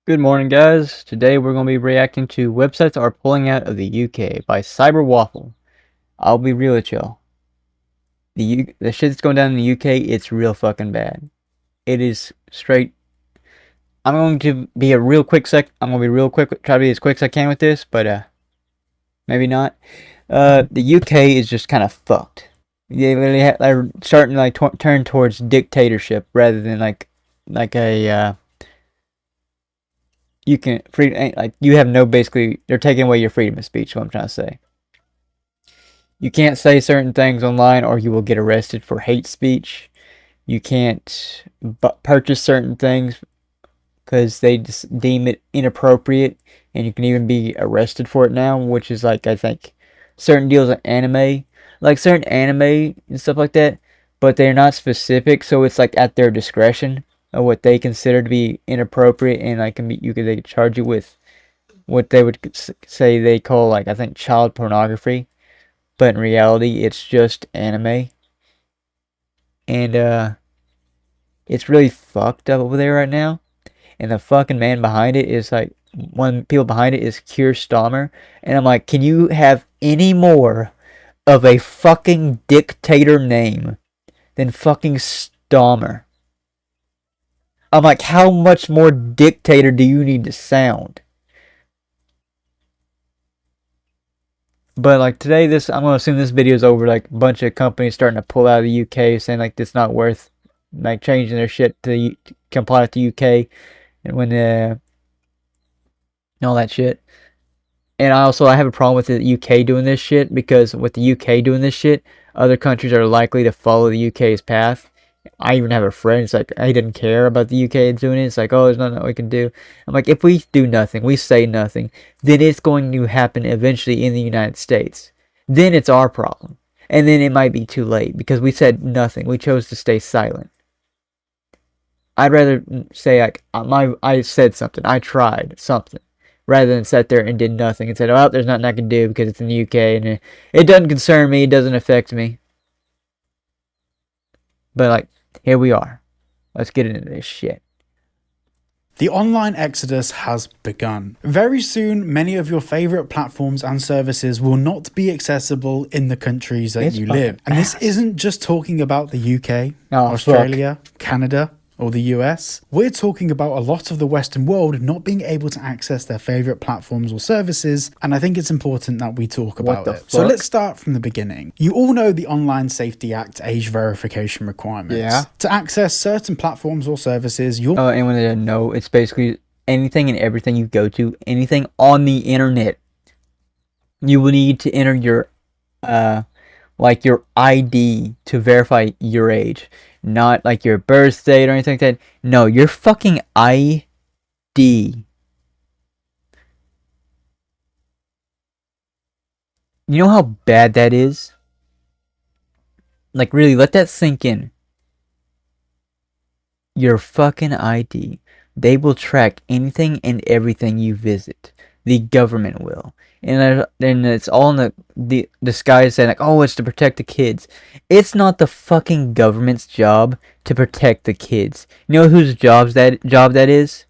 Good morning, guys. Today we're going to be reacting to websites are pulling out of the UK by WAFFLE. I'll be real with y'all. The shit that's going down in the UK, it's real fucking bad. It is straight. I'm going to be a real quick sec. I'm going to be real quick. Try to be as quick as I can with this, but maybe not. The UK is just kind of fucked. They're starting to turn towards dictatorship rather than like a you can free like you have no basically they're taking away your freedom of speech. What I'm trying to say, you can't say certain things online or you will get arrested for hate speech. You can't purchase certain things because they just deem it inappropriate, and you can even be arrested for it now, which is like I think certain deals of anime, like certain anime and stuff like that, but they're not specific, so it's like at their discretion of what they consider to be inappropriate, and like they could charge you with what they would say they call like I think child pornography, but in reality it's just anime, and it's really fucked up over there right now. And the fucking man behind it is like one of the people behind it is Keir Starmer, and I'm like, can you have any more of a fucking dictator name than fucking Starmer? I'm like, how much more dictator do you need to sound? But like today, I'm gonna assume this video is over. Like a bunch of companies starting to pull out of the UK, saying like it's not worth like changing their shit to comply with the UK, and when and all that shit. And I have a problem with the UK doing this shit, because with the UK doing this shit, other countries are likely to follow the UK's path. I even have a friend, it's like, he didn't care about the UK doing it. It's like, oh, there's nothing we can do. I'm like, if we do nothing, we say nothing, then it's going to happen eventually in the United States. Then it's our problem. And then it might be too late, because we said nothing. We chose to stay silent. I'd rather say, like, I said something. I tried something, rather than sat there and did nothing and said, "Oh, there's nothing I can do because it's in the UK and it doesn't concern me. It doesn't affect me." But like, here we are. Let's get into this shit. The online exodus has begun. Very soon, many of your favorite platforms and services will not be accessible in the countries that you live. And this isn't just talking about the UK, Australia, Canada, or the US. We're talking about a lot of the Western world not being able to access their favorite platforms or services, and I think it's important that we talk about it. So let's start from the beginning. You all know the Online Safety Act age verification requirements. Yeah. To access certain platforms or services, you'll... anyone that doesn't know, it's basically anything and everything you go to, anything on the internet, you will need to enter your like your ID to verify your age. Not like your birth date or anything like that. No, your fucking ID. You know how bad that is? Like, really, let that sink in. Your fucking ID. They will track anything and everything you visit. The government will. And then it's all in the disguise saying like, oh, it's to protect the kids. It's not the fucking government's job to protect the kids. You know whose job that is?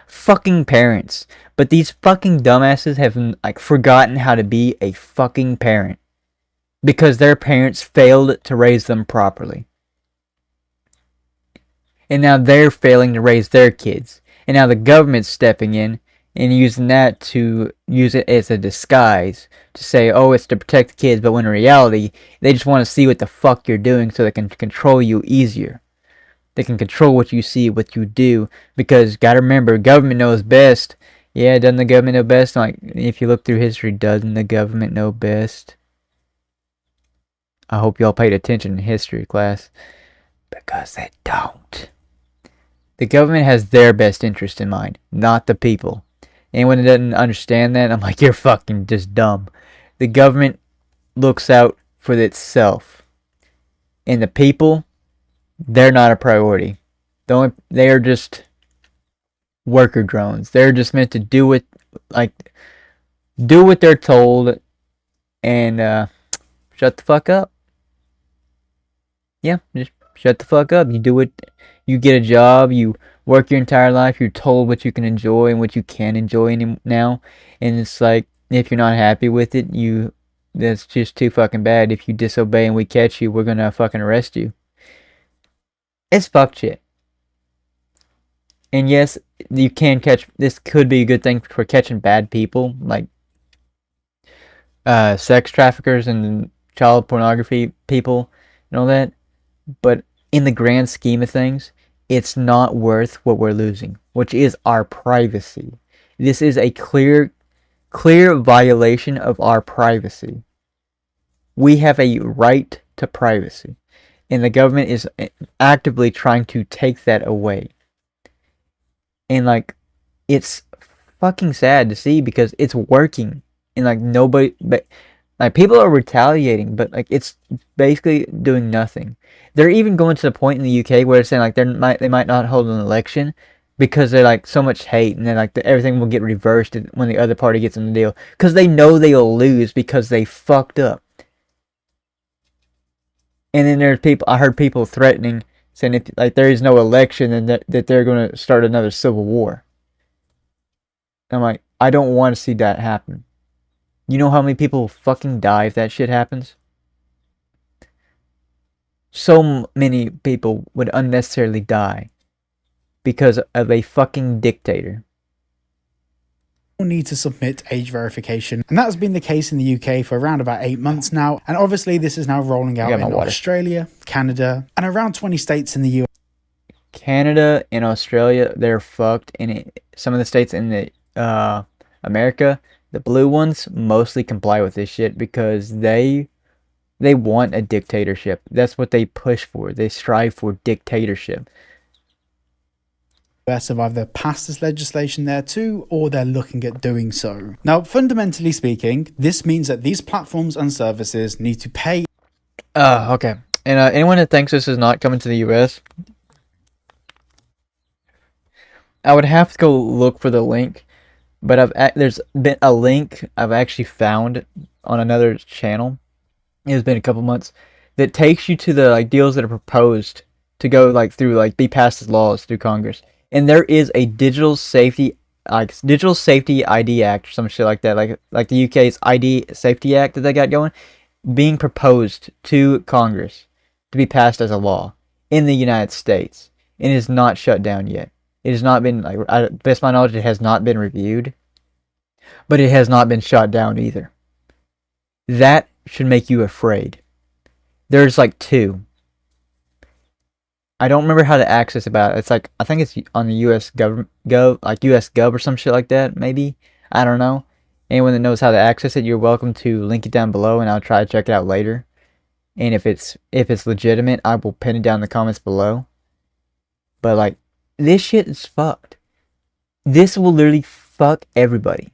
Fucking parents. But these fucking dumbasses have like forgotten how to be a fucking parent, because their parents failed to raise them properly. And now they're failing to raise their kids. And now the government's stepping in and using that to use it as a disguise to say, oh, it's to protect the kids, but when in reality, they just want to see what the fuck you're doing so they can control you easier. They can control what you see, what you do, because gotta remember, government knows best. Yeah, doesn't the government know best? Like, if you look through history, doesn't the government know best? I hope y'all paid attention in history class, because they don't. The government has their best interest in mind, not the people. Anyone that doesn't understand that, I'm like, you're fucking just dumb. The government looks out for itself. And the people, they're not a priority. They are just worker drones. They're just meant to do what they're told and shut the fuck up. Yeah, just shut the fuck up. You do it. You get a job. You work your entire life. You're told what you can enjoy and what you can't enjoy now, and it's like if you're not happy with it, that's just too fucking bad. If you disobey and we catch you, we're gonna fucking arrest you. It's fuck shit. And yes, you can catch. This could be a good thing for catching bad people, like sex traffickers and child pornography people and all that. But in the grand scheme of things, it's not worth what we're losing, which is our privacy. This is a clear violation of our privacy. We have a right to privacy, and the government is actively trying to take that away. And like, it's fucking sad to see because it's working, and like nobody, but like people are retaliating, but like it's basically doing nothing. They're even going to the point in the UK where they're saying like they might not hold an election because they're like so much hate, and then like everything will get reversed when the other party gets in the deal because they know they'll lose because they fucked up. And then there's people. I heard people threatening, saying if like there is no election, and that they're going to start another civil war. I'm like, I don't want to see that happen. You know how many people will fucking die if that shit happens? So many people would unnecessarily die because of a fucking dictator. Need to submit age verification, and that has been the case in the UK for around about 8 months now, and obviously this is now rolling out in Australia, Canada, and around 20 states in the US. Canada and Australia, they're fucked. In some of the states in the America, the blue ones mostly comply with this shit because they want a dictatorship. That's what they push for. They strive for dictatorship. US have either passed this legislation there too, or they're looking at doing so. Now, fundamentally speaking, this means that these platforms and services need to pay. Okay. And anyone that thinks this is not coming to the US, I would have to go look for the link. But there's been a link I've actually found on another channel. It's been a couple months that takes you to the like deals that are proposed to go like through like be passed as laws through Congress. And there is a digital safety ID Act or some shit like that, like the UK's ID Safety Act that they got going, being proposed to Congress to be passed as a law in the United States, and it is not shut down yet. It has not been best of my knowledge, it has not been reviewed, but it has not been shot down either. That should make you afraid. There's like two. I don't remember how to access about it. It's like I think it's on the US US Gov or some shit like that, maybe. I don't know. Anyone that knows how to access it, you're welcome to link it down below and I'll try to check it out later. And if it's legitimate, I will pin it down in the comments below. But like this shit is fucked. This will literally fuck everybody.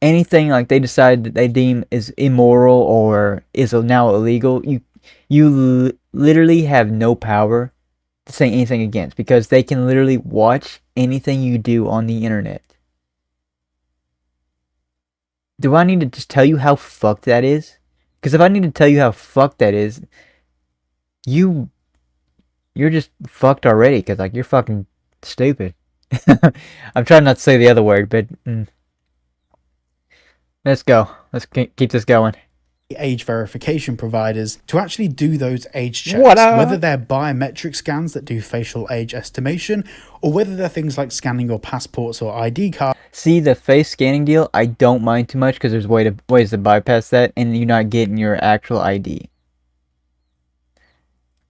Anything like they decide that they deem is immoral or is now illegal, you literally have no power to say anything against because they can literally watch anything you do on the internet. Do I need to just tell you how fucked that is? Because if I need to tell you how fucked that is, you're just fucked already because like you're fucking stupid. I'm trying not to say the other word, but let's go. Let's keep this going. Age verification providers to actually do those age checks, whether they're biometric scans that do facial age estimation, or whether they're things like scanning your passports or ID cards. See, the face scanning deal, I don't mind too much because there's ways to bypass that and you're not getting your actual ID.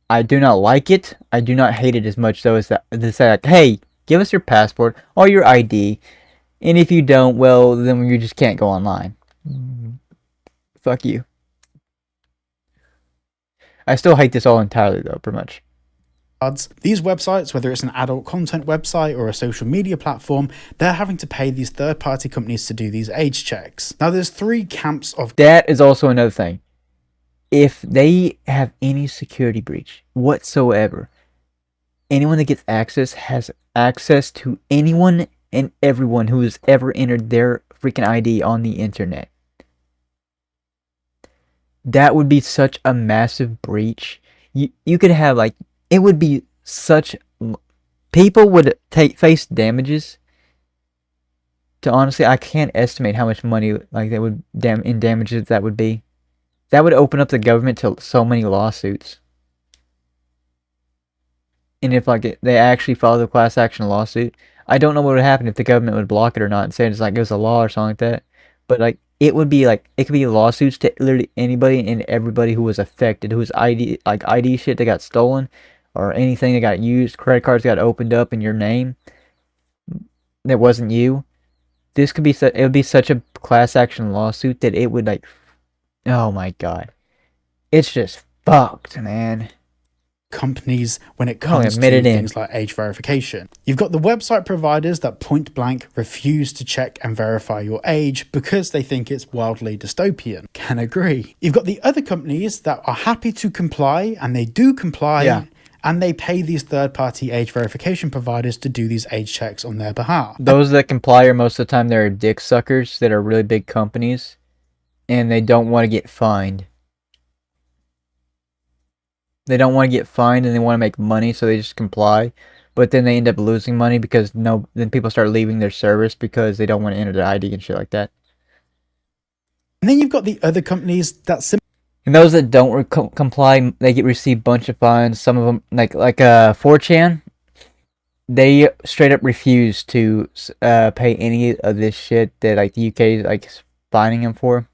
I do not like it. I do not hate it as much though as that to say like, hey, give us your passport or your ID, and if you don't, well, then you just can't go online. Fuck you. I still hate this all entirely though, pretty much. These websites, whether it's an adult content website or a social media platform, they're having to pay these third-party companies to do these age checks. Now, there's three camps of... That is also another thing. If they have any security breach whatsoever, anyone that gets access has access to anyone and everyone who has ever entered their freaking ID on the internet. That would be such a massive breach. You could have like, it would be such people would face damages. To honestly, I can't estimate how much money like that would in damages that would be. That would open up the government to so many lawsuits. And if like they actually filed a class action lawsuit, I don't know what would happen if the government would block it or not and say it's like it was a law or something like that. But like it would be like it could be lawsuits to literally anybody and everybody who was affected, whose ID shit that got stolen, or anything that got used, credit cards got opened up in your name that wasn't you. This could be it would be such a class action lawsuit that it would like, oh my god, it's just fucked, man. Companies when it comes to things like age verification. You've got the website providers that point blank refuse to check and verify your age because they think it's wildly dystopian. Can agree. You've got the other companies that are happy to comply, and they do comply. Yeah. And they pay these third-party age verification providers to do these age checks on their behalf. Those that comply are most of the time they're dick suckers that are really big companies, and they don't want to get fined. They don't want to get fined, and they want to make money, so they just comply. But then they end up losing money because then people start leaving their service because they don't want to enter their ID and shit like that. And then you've got the other companies that and those that don't comply, they receive a bunch of fines. Some of them, like 4chan, they straight up refuse to pay any of this shit that like the UK is like fining them for.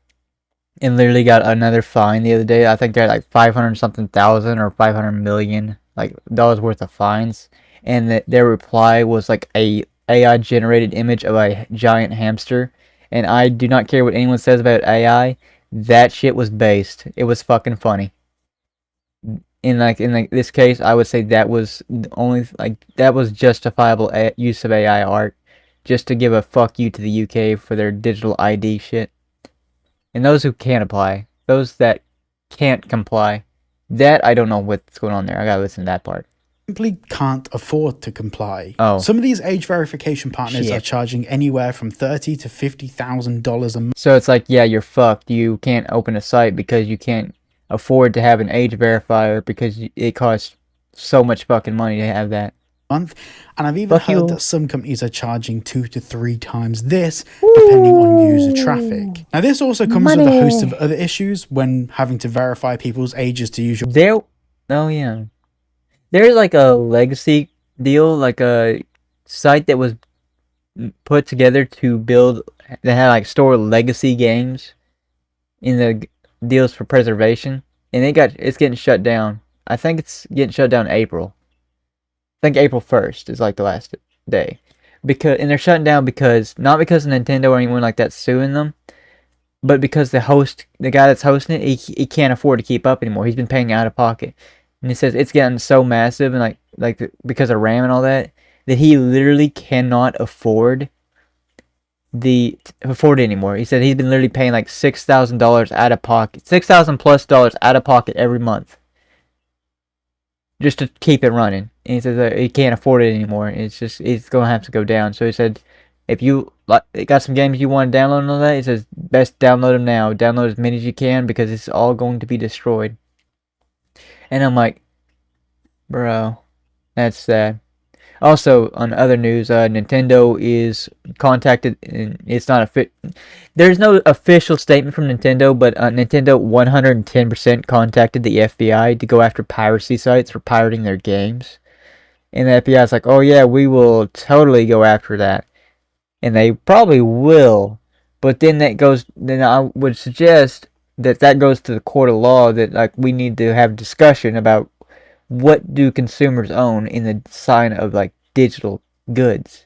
And literally got another fine the other day. I think they're like 500 something thousand or 500 million like dollars worth of fines. And their reply was like a AI generated image of a giant hamster. And I do not care what anyone says about AI. That shit was based. It was fucking funny. In this case, I would say that was that was justifiable use of AI art, just to give a fuck you to the UK for their digital ID shit. And those who can't apply, those that can't comply, that I don't know what's going on there. I gotta listen to that part. Simply can't afford to comply. Oh. Some of these age verification partners are charging anywhere from $30,000 to $50,000 a month. So it's like, yeah, you're fucked. You can't open a site because you can't afford to have an age verifier because it costs so much fucking money to have that. Month. And I've even heard that some companies are charging 2 to 3 times this, depending on user traffic. Now, this also comes with a host of other issues when having to verify people's ages to use your... Oh, yeah. There's like a legacy deal, like a site that was put together to build, that had like store legacy games in the deals for preservation, and it's getting shut down. I think it's getting shut down in April. I think April 1st is like the last day. And they're shutting down not because of Nintendo or anyone like that suing them, but because the guy that's hosting it, he can't afford to keep up anymore. He's been paying out of pocket. And he says it's getting so massive and like because of RAM and all that he literally cannot afford it anymore. He said he's been literally paying like $6,000 out of pocket, $6,000+ out of pocket every month, just to keep it running. And he says he can't afford it anymore. It's gonna have to go down. So he said, if you got some games you want to download and all that, he says best download them now. Download as many as you can because it's all going to be destroyed. And I'm like, bro, that's sad. Also, on other news, Nintendo is contacted, and it's not there's no official statement from Nintendo, but Nintendo 110% contacted the FBI to go after piracy sites for pirating their games. And the FBI is like, oh yeah, we will totally go after that. And they probably will. But then I would suggest that goes to the court of law, that like we need to have a discussion about what do consumers own in the sign of like digital goods,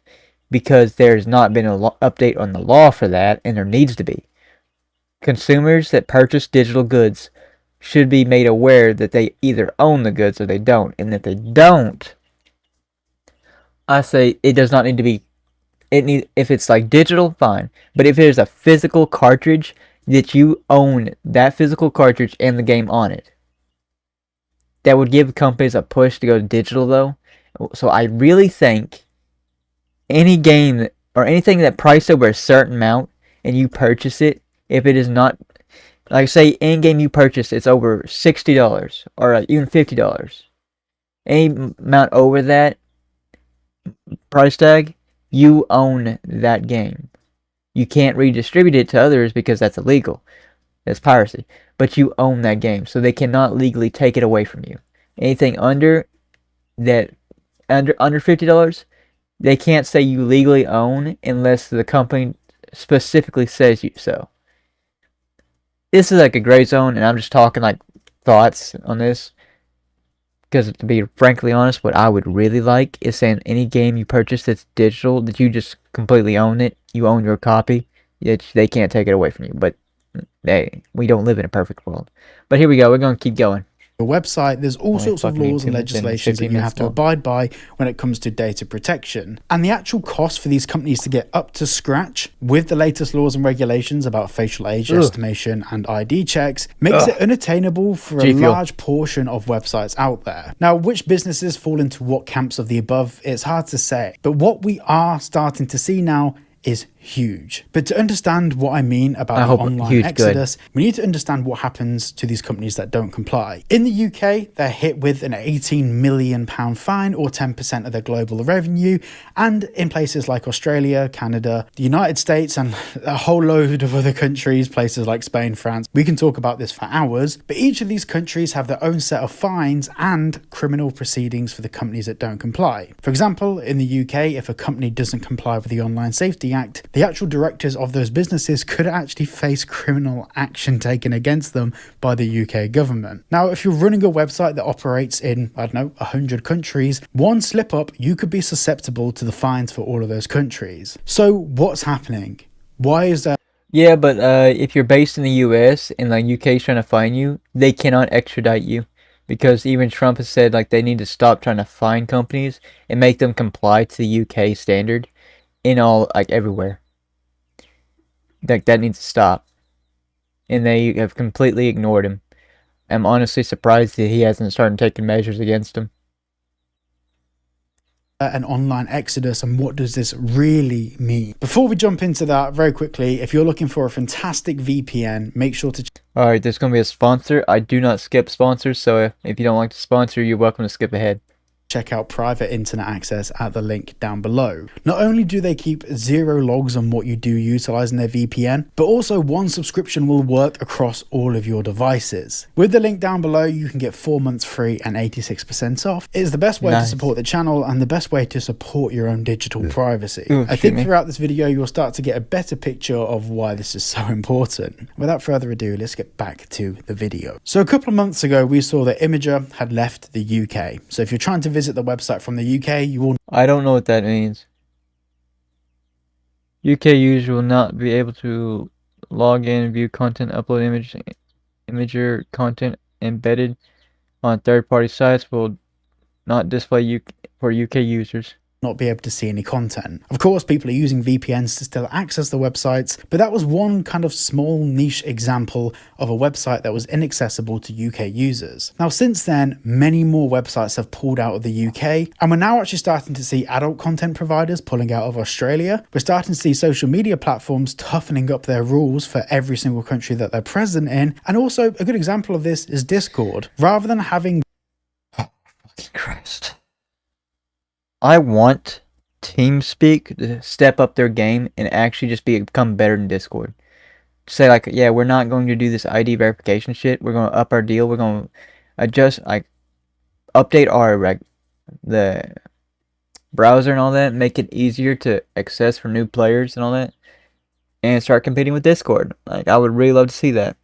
because there's not been an update on the law for that, and there needs to be. Consumers that purchase digital goods should be made aware that they either own the goods or they don't, and if they don't, I say it does not need to be. If it's like digital, fine, but if there's a physical cartridge, that you own that physical cartridge and the game on it. That would give companies a push to go digital, though. So I really think any game or anything that priced over a certain amount and you purchase it, if it is not, like say in game you purchase, it's over $60 or even $50, any amount over that price tag, you own that game. You can't redistribute it to others because that's illegal. That's piracy. But you own that game, so they cannot legally take it away from you. Anything under that, under $50, they can't say you legally own unless the company specifically says you so. This is like a gray zone, and I'm just talking like thoughts on this. Because to be frankly honest, what I would really like is saying any game you purchase that's digital, that you just completely own it, you own your copy, they can't take it away from you. But we don't live in a perfect world. But here we go, we're going to keep going. Your website, there's all sorts of laws and legislations that you have to abide by when it comes to data protection. And the actual cost for these companies to get up to scratch with the latest laws and regulations about facial age estimation and ID checks makes it unattainable for a large portion of websites out there. Now, which businesses fall into what camps of the above, it's hard to say. But what we are starting to see now is huge. But to understand what I mean about the online exodus, we need to understand what happens to these companies that don't comply. In the UK, they're hit with an £18 million fine, or 10% of their global revenue. And in places like Australia, Canada, the United States, and a whole load of other countries, places like Spain, France, we can talk about this for hours, but each of these countries have their own set of fines and criminal proceedings for the companies that don't comply. For example, in the UK, if a company doesn't comply with the Online Safety Act, the actual directors of those businesses could actually face criminal action taken against them by the UK government. Now, if you're running a website that operates in, 100 countries, one slip up, you could be susceptible to the fines for all of those countries. So what's happening? Why is that? Yeah, but if you're based in the US and like UK is trying to fine you, they cannot extradite you. Because even Trump has said like they need to stop trying to fine companies and make them comply to the UK standard in all, like everywhere. Like that needs to stop. And they have completely ignored him. I'm honestly surprised that he hasn't started taking measures against him. An online exodus, and what does this really mean? Before we jump into that, very quickly, if you're looking for a fantastic VPN, make sure to Alright, there's going to be a sponsor. I do not skip sponsors, so if you don't like to sponsor, you're welcome to skip ahead. check out private internet access at the link down below. Not only do they keep 0 logs on what you do utilizing their VPN, but also one subscription will work across all of your devices. With the link down below, you can get 4 months free and 86% off. It is the best way to support the channel and the best way to support your own digital privacy. I think throughout this video, you'll start to get a better picture of why this is so important. Without further ado, let's get back to the video. So a couple of months ago, we saw that Imager had left the UK. So if you're trying to visit the website from the UK, you will... I don't know what that means. UK users will not be able to log in and view content, upload Imager content embedded on third-party sites will not display for UK users. Not be able to see any content. Of course, people are using VPNs to still access the websites, but that was one kind of small niche example of a website that was inaccessible to UK users. Now, since then, many more websites have pulled out of the UK, and we're now actually starting to see adult content providers pulling out of Australia. We're starting to see social media platforms toughening up their rules for every single country that they're present in. And also, a good example of this is Discord. Rather than having... Oh, fucking Christ. I want TeamSpeak to step up their game and actually just become better than Discord. Say like, yeah, we're not going to do this ID verification shit. We're going to up our deal. We're going to adjust, like, update our the browser and all that, make it easier to access for new players and all that, and start competing with Discord. Like, I would really love to see that.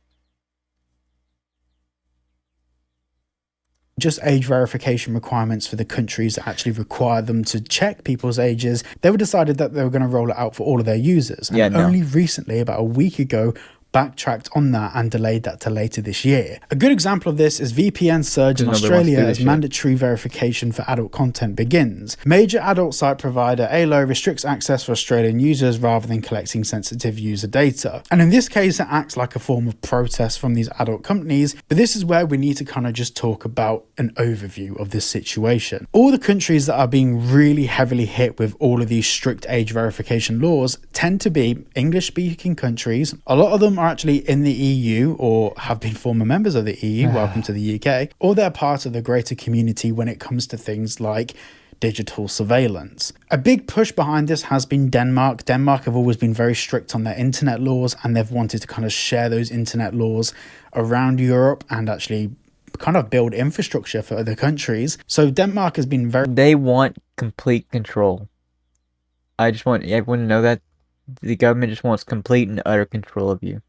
Just age verification requirements for the countries that actually require them to check people's ages. They were decided that they were going to roll it out for all of their users. And only recently, about a week ago, backtracked on that and delayed that to later this year. A good example of this is VPN surge in Australia as mandatory verification for adult content begins. Major adult site provider ALO restricts access for Australian users rather than collecting sensitive user data. And in this case, it acts like a form of protest from these adult companies, but this is where we need to kind of just talk about an overview of this situation. All the countries that are being really heavily hit with all of these strict age verification laws tend to be English-speaking countries. A lot of them are are actually in the EU or have been former members of the EU, welcome to the UK, or they're part of the greater community when it comes to things like digital surveillance. A big push behind this has been Denmark. Denmark have always been very strict on their internet laws, and they've wanted to kind of share those internet laws around Europe and actually kind of build infrastructure for other countries. So Denmark has been very... They want complete control. I just want everyone to know that the government just wants complete and utter control of you.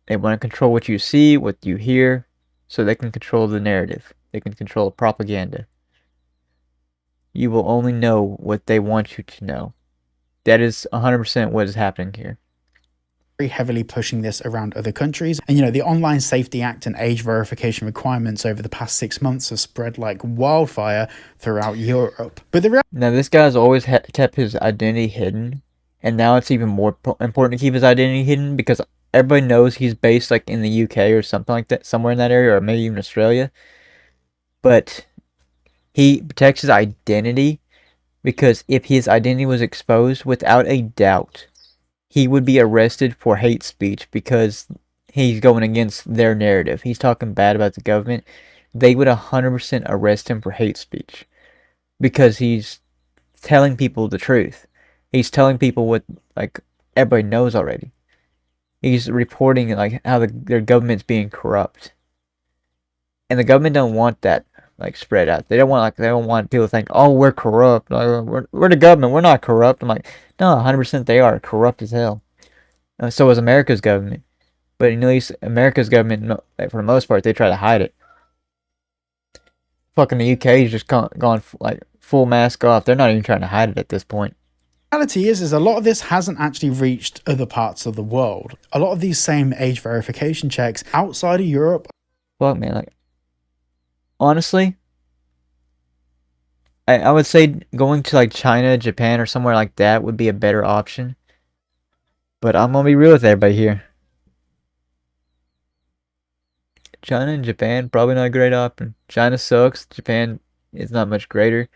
They want to control what you see, what you hear, so they can control the narrative. They can control propaganda. You will only know what they want you to know. That is 100% what is happening here. Very heavily pushing this around other countries. And, you know, the Online Safety Act and age verification requirements over the past 6 months have spread like wildfire throughout Europe. But now, this guy's always kept his identity hidden. And now it's even more important to keep his identity hidden because everybody knows he's based like in the UK or something like that, somewhere in that area, or maybe even Australia. But he protects his identity because if his identity was exposed, without a doubt, he would be arrested for hate speech because he's going against their narrative. He's talking bad about the government. They would 100% arrest him for hate speech because he's telling people the truth. He's telling people what like everybody knows already. He's reporting like how their government's being corrupt, and the government don't want that like spread out. They don't want people to think, oh, we're corrupt. We're the government. We're not corrupt. I'm like, no, 100% they are corrupt as hell. So is America's government, but at least America's government, for the most part, they try to hide it. Fucking the UK is just gone like full mask off. They're not even trying to hide it at this point. The reality is a lot of this hasn't actually reached other parts of the world. A lot of these same age verification checks outside of Europe. Fuck, man, like, honestly, I would say going to like China, Japan, or somewhere like that would be a better option. But I'm gonna be real with everybody here. China and Japan, probably not a great option. China sucks. Japan is not much greater.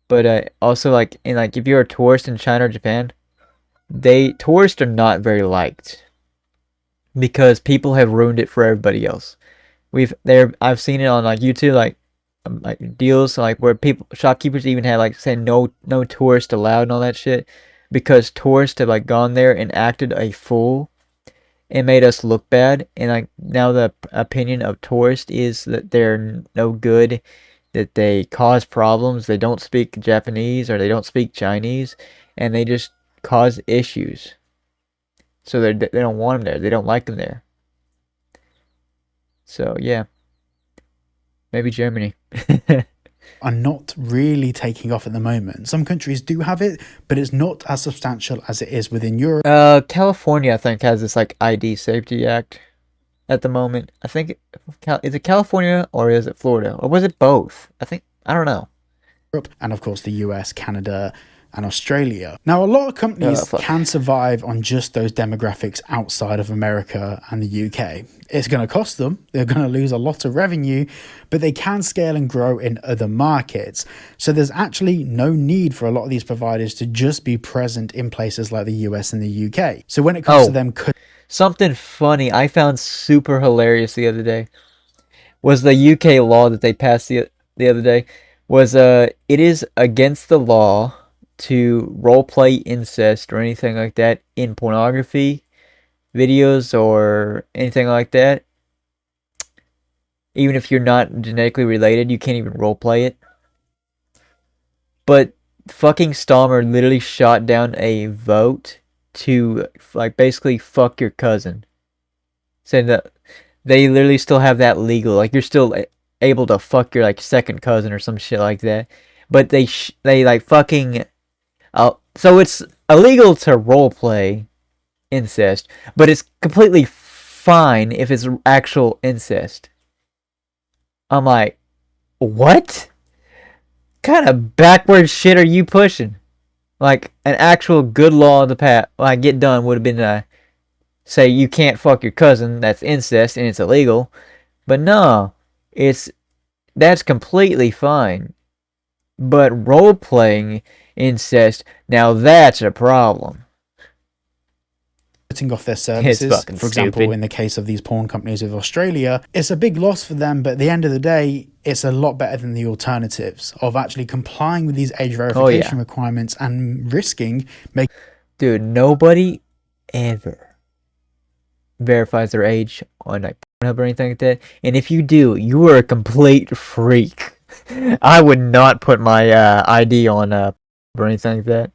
But also, like, if you're a tourist in China or Japan, tourists are not very liked because people have ruined it for everybody else. I've seen it on like YouTube, like deals like where shopkeepers even had like saying no tourists allowed and all that shit because tourists have like gone there and acted a fool and made us look bad. And like now the opinion of tourists is that they're no good, that they cause problems, they don't speak Japanese or they don't speak Chinese, and they just cause issues. So they don't want them there. They don't like them there. So yeah, maybe Germany. Are not really taking off at the moment. Some countries do have it, but it's not as substantial as it is within Europe. California, I think, has this like ID Safety Act at the moment. I think, is it California or is it Florida? Or was it both? I don't know. And of course the US, Canada, and Australia. Now, a lot of companies can survive on just those demographics outside of America and the UK. It's going to cost them. They're going to lose a lot of revenue, but they can scale and grow in other markets. So there's actually no need for a lot of these providers to just be present in places like the US and the UK. So when it comes to them... Something funny I found super hilarious the other day was the UK law that they passed the other day was it is against the law to roleplay incest or anything like that in pornography videos or anything like that. Even if you're not genetically related, you can't even roleplay it. But fucking Stalmer literally shot down a vote to like basically fuck your cousin, saying that they literally still have that legal, like you're still able to fuck your like second cousin or some shit like that, but they like fucking so it's illegal to roleplay incest, but it's completely fine if it's actual incest. I'm like, what kind of backward shit are you pushing? Like, an actual good law of the past, like, get done would have been say you can't fuck your cousin, that's incest and it's illegal. But no, that's completely fine. But role-playing incest, now that's a problem. off their services. fucking For example, stupid. in the case of these porn companies of Australia, it's a big loss for them, but at the end of the day, it's a lot better than the alternatives of actually complying with these age verification requirements and risking making. Dude, nobody ever verifies their age on like Pornhub or anything like that. And if you do, you are a complete freak. I would not put my ID on or anything like that.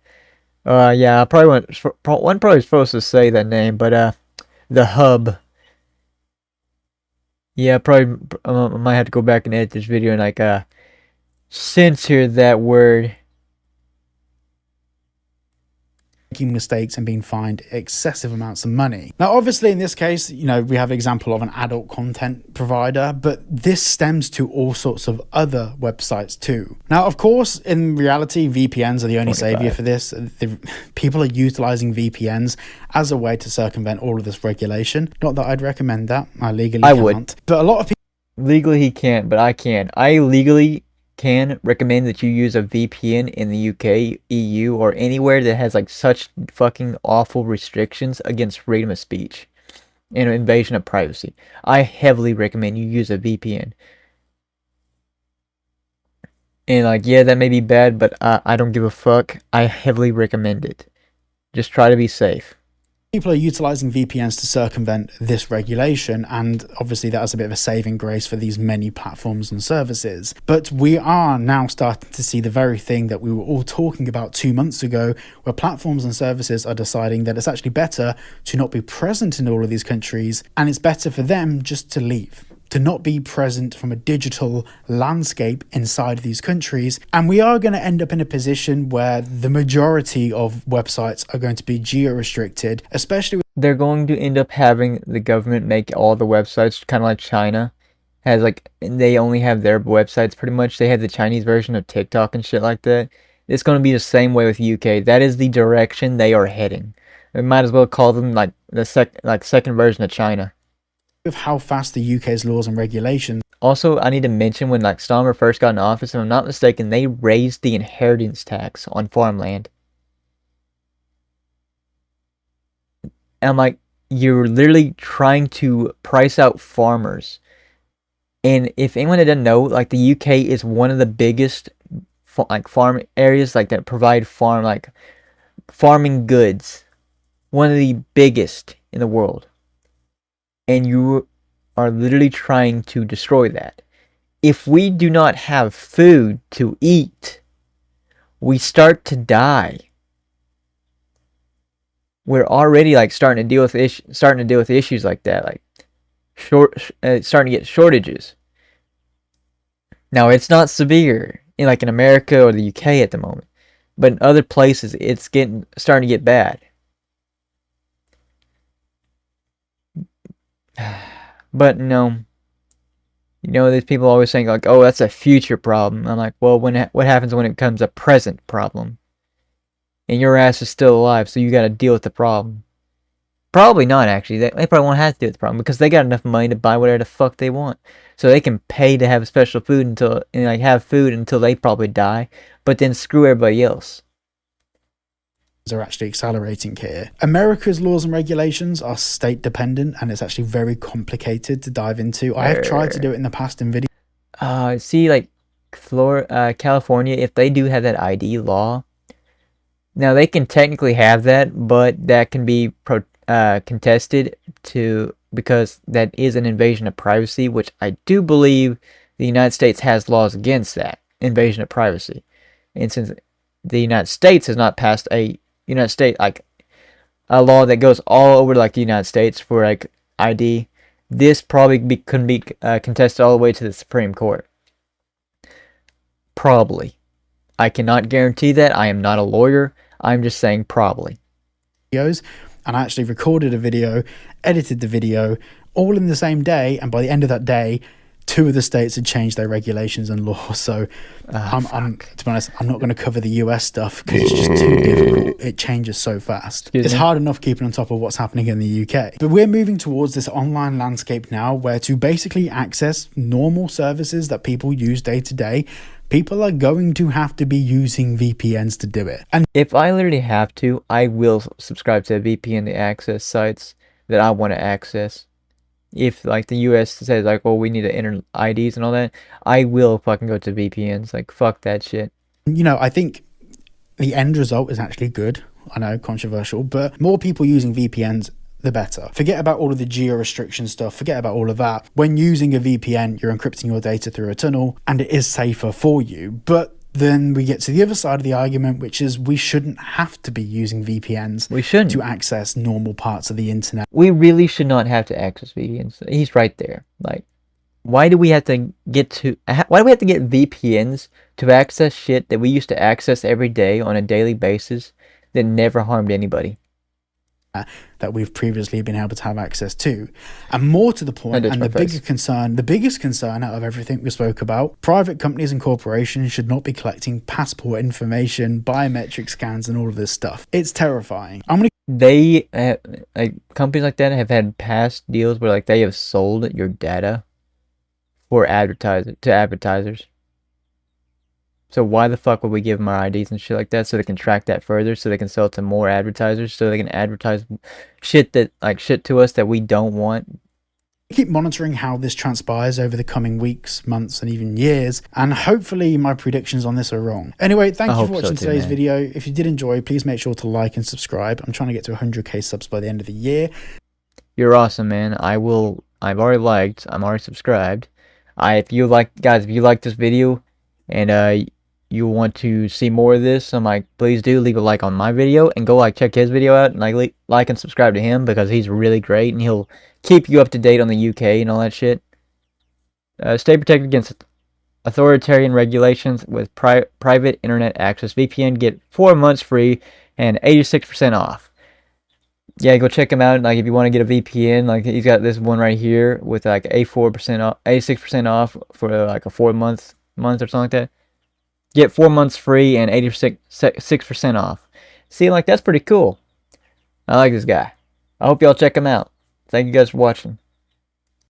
Yeah, I probably wasn't probably supposed to say that name, but the hub. Yeah, probably I might have to go back and edit this video and like censor that word. Making mistakes and being fined excessive amounts of money. Now, obviously, in this case, you know, we have an example of an adult content provider, but this stems to all sorts of other websites too. Now, of course, in reality, VPNs are the only 25. savior for this. People are utilizing VPNs as a way to circumvent all of this regulation. Not that I'd recommend that. I legally can't. Would. But a lot of people... Legally he can't, but I can. I legally can recommend that you use a VPN in the UK, EU, or anywhere that has like such fucking awful restrictions against freedom of speech and invasion of privacy. I heavily recommend you use a VPN. And like, yeah, that may be bad, but I don't give a fuck. I heavily recommend it. Just try to be safe. People are utilizing VPNs to circumvent this regulation, and obviously that is a bit of a saving grace for these many platforms and services. But we are now starting to see the very thing that we were all talking about 2 months ago, where platforms and services are deciding that it's actually better to not be present in all of these countries, and it's better for them just to leave, to not be present from a digital landscape inside these countries. And we are going to end up in a position where the majority of websites are going to be geo-restricted, especially... They're going to end up having the government make all the websites, kind of like China has, like, they only have their websites pretty much. They have the Chinese version of TikTok and shit like that. It's going to be the same way with UK. That is the direction they are heading. We might as well call them like the second version of China. Of how fast the UK's laws and regulations. Also, I need to mention when like Starmer first got in office, if I'm not mistaken, they raised the inheritance tax on farmland. And I'm like, you're literally trying to price out farmers. And if anyone that doesn't know, like the UK is one of the biggest like farm areas like that provide farming goods. One of the biggest in the world. And you are literally trying to destroy that. If we do not have food to eat, we start to die. We're already like starting to deal with issues like that, like starting to get shortages. Now it's not severe in like in America or the UK at the moment, but in other places it's starting to get bad. But no, you know, there's people always saying like, "Oh, that's a future problem." I'm like, well, what happens when it becomes a present problem? And your ass is still alive, so you got to deal with the problem. Probably not, actually. They probably won't have to deal with the problem because they got enough money to buy whatever the fuck they want, so they can pay to have special food have food until they probably die, but then screw everybody else. Are actually accelerating here. America's laws and regulations are state dependent, and it's actually very complicated to dive into. I have tried to do it in the past in video. See, like California, if they do have that ID law, now they can technically have that, but that can be contested because that is an invasion of privacy, which I do believe the United States has laws against that invasion of privacy. And since the United States has not passed a law that goes all over like the United States for like ID, this probably couldn't be contested all the way to the Supreme Court. Probably. I cannot guarantee that. I am not a lawyer. I'm just saying probably. And I actually recorded a video, edited the video, all in the same day, and by the end of that day, 2 of the states had changed their regulations and laws. So I'm to be honest, I'm not going to cover the US stuff because it's just too difficult. It changes so fast. It's hard enough keeping on top of what's happening in the UK. But we're moving towards this online landscape now where to basically access normal services that people use day to day, people are going to have to be using VPNs to do it. And if I literally have to, I will subscribe to a VPN to access sites that I want to access. If like the US says like, oh, we need to enter IDs and all that, I will fucking go to VPNs. Like, fuck that shit. You know, I think the end result is actually good. I know, controversial, but more people using VPNs, the better. Forget about all of the geo restriction stuff. Forget about all of that. When using a VPN, you're encrypting your data through a tunnel and it is safer for you. But then we get to the other side of the argument, which is we shouldn't have to be using VPNs to access normal parts of the internet. We really should not have to access VPNs. He's right there. Like, why do we have to get VPNs to access shit that we used to access every day on a daily basis that never harmed anybody? That we've previously been able to have access to. And more to the point, and the biggest concern out of everything we spoke about, private companies and corporations should not be collecting passport information, biometric scans, and all of this stuff. It's terrifying. They like companies like that have had past deals where like they have sold your data for advertisers. So why the fuck would we give them our IDs and shit like that so they can track that further, so they can sell it to more advertisers, so they can advertise shit to us that we don't want? Keep monitoring how this transpires over the coming weeks, months, and even years, and hopefully my predictions on this are wrong. Anyway, thank you for watching today's video. If you did enjoy, please make sure to like and subscribe. I'm trying to get to 100k subs by the end of the year. You're awesome, man. I've already liked, I'm already subscribed. If you like this video and you want to see more of this, I'm like, please do leave a like on my video and go check his video out and like and subscribe to him because he's really great and he'll keep you up to date on the UK and all that shit. Stay protected against authoritarian regulations with private internet access. VPN, get 4 months free and 86% off. Yeah, go check him out. Like, if you want to get a VPN, like he's got this one right here with like 84% off, 86% off for like a 4-month or something like that. Get 4 months free and 86% off. See, like, that's pretty cool. I like this guy. I hope y'all check him out. Thank you guys for watching.